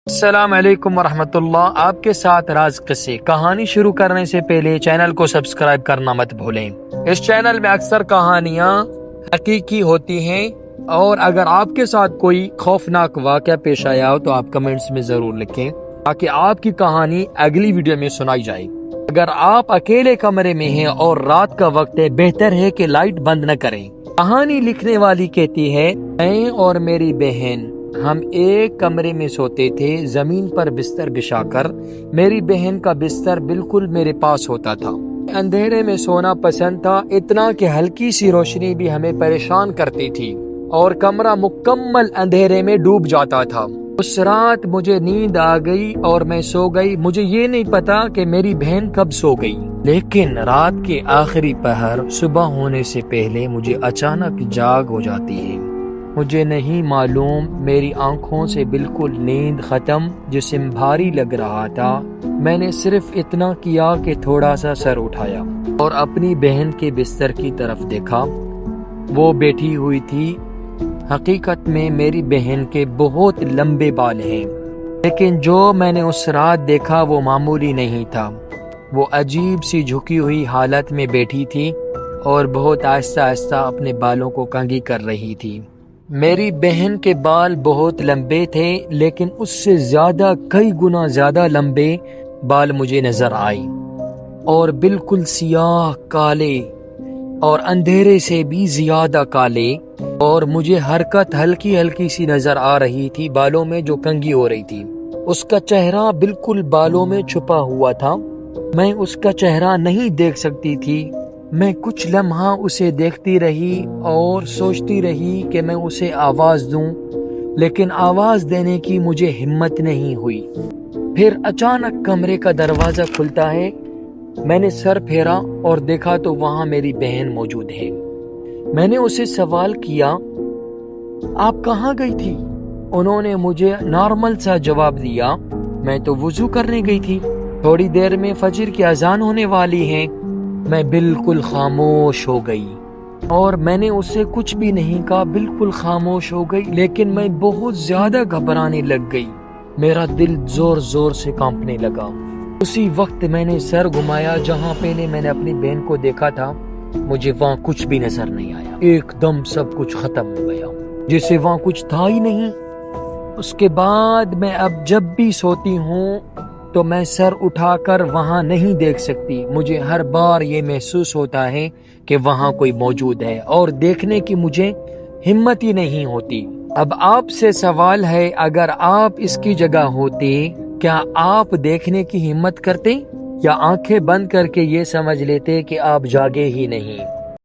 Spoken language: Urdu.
السلام علیکم ورحمۃ اللہ، آپ کے ساتھ راز قصے۔ کہانی شروع کرنے سے پہلے چینل کو سبسکرائب کرنا مت بھولیں۔ اس چینل میں اکثر کہانیاں حقیقی ہوتی ہیں، اور اگر آپ کے ساتھ کوئی خوفناک واقعہ پیش آیا ہو تو آپ کمنٹس میں ضرور لکھیں تاکہ آپ کی کہانی اگلی ویڈیو میں سنائی جائے۔ اگر آپ اکیلے کمرے میں ہیں اور رات کا وقت ہے، بہتر ہے کہ لائٹ بند نہ کریں۔ کہانی لکھنے والی کہتی ہے، میں اور میری بہن ہم ایک کمرے میں سوتے تھے، زمین پر بستر بچھا کر۔ میری بہن کا بستر بالکل میرے پاس ہوتا تھا۔ اندھیرے میں سونا پسند تھا، اتنا کہ ہلکی سی روشنی بھی ہمیں پریشان کرتی تھی اور کمرہ مکمل اندھیرے میں ڈوب جاتا تھا۔ اس رات مجھے نیند آ گئی اور میں سو گئی۔ مجھے یہ نہیں پتا کہ میری بہن کب سو گئی، لیکن رات کے آخری پہر صبح ہونے سے پہلے مجھے اچانک جاگ ہو جاتی ہے۔ مجھے نہیں معلوم، میری آنکھوں سے بالکل نیند ختم، جسم بھاری لگ رہا تھا۔ میں نے صرف اتنا کیا کہ تھوڑا سا سر اٹھایا اور اپنی بہن کے بستر کی طرف دیکھا۔ وہ بیٹھی ہوئی تھی۔ حقیقت میں میری بہن کے بہت لمبے بال ہیں، لیکن جو میں نے اس رات دیکھا وہ معمولی نہیں تھا۔ وہ عجیب سی جھکی ہوئی حالت میں بیٹھی تھی اور بہت آہستہ آہستہ اپنے بالوں کو کنگھی کر رہی تھی۔ میری بہن کے بال بہت لمبے تھے، لیکن اس سے زیادہ، کئی گنا زیادہ لمبے بال مجھے نظر آئے، اور بالکل سیاہ کالے اور اندھیرے سے بھی زیادہ کالے، اور مجھے حرکت ہلکی ہلکی سی نظر آ رہی تھی بالوں میں جو کنگھی ہو رہی تھی۔ اس کا چہرہ بالکل بالوں میں چھپا ہوا تھا۔ میں اس کا چہرہ نہیں دیکھ سکتی تھی۔ میں کچھ لمحہ اسے دیکھتی رہی اور سوچتی رہی کہ میں اسے آواز دوں، لیکن آواز دینے کی مجھے ہمت نہیں ہوئی۔ پھر اچانک کمرے کا دروازہ کھلتا ہے۔ میں نے سر پھیرا اور دیکھا تو وہاں میری بہن موجود ہے۔ میں نے اسے سوال کیا، آپ کہاں گئی تھی؟ انہوں نے مجھے نارمل سا جواب دیا، میں تو وضو کرنے گئی تھی، تھوڑی دیر میں فجر کی اذان ہونے والی ہے۔ میں بالکل خاموش ہو گئی اور میں نے اسے کچھ بھی نہیں کہا، بالکل خاموش ہو گئی، لیکن میں بہت زیادہ گھبرانے لگ گئی۔ میرا دل زور زور سے کانپنے لگا۔ اسی وقت میں نے سر گھمایا جہاں پہلے میں نے اپنی بہن کو دیکھا تھا، مجھے وہاں کچھ بھی نظر نہیں آیا۔ ایک دم سب کچھ ختم ہو گیا، جیسے وہاں کچھ تھا ہی نہیں۔ اس کے بعد میں اب جب بھی سوتی ہوں تو میں سر اٹھا کر وہاں نہیں دیکھ سکتی۔ مجھے ہر بار یہ محسوس ہوتا ہے کہ وہاں کوئی موجود ہے، اور دیکھنے کی مجھے ہمت ہی نہیں ہوتی۔ اب آپ سے سوال ہے، اگر آپ اس کی جگہ ہوتے کیا آپ دیکھنے کی ہمت کرتے، یا آنکھیں بند کر کے یہ سمجھ لیتے کہ آپ جاگے ہی نہیں؟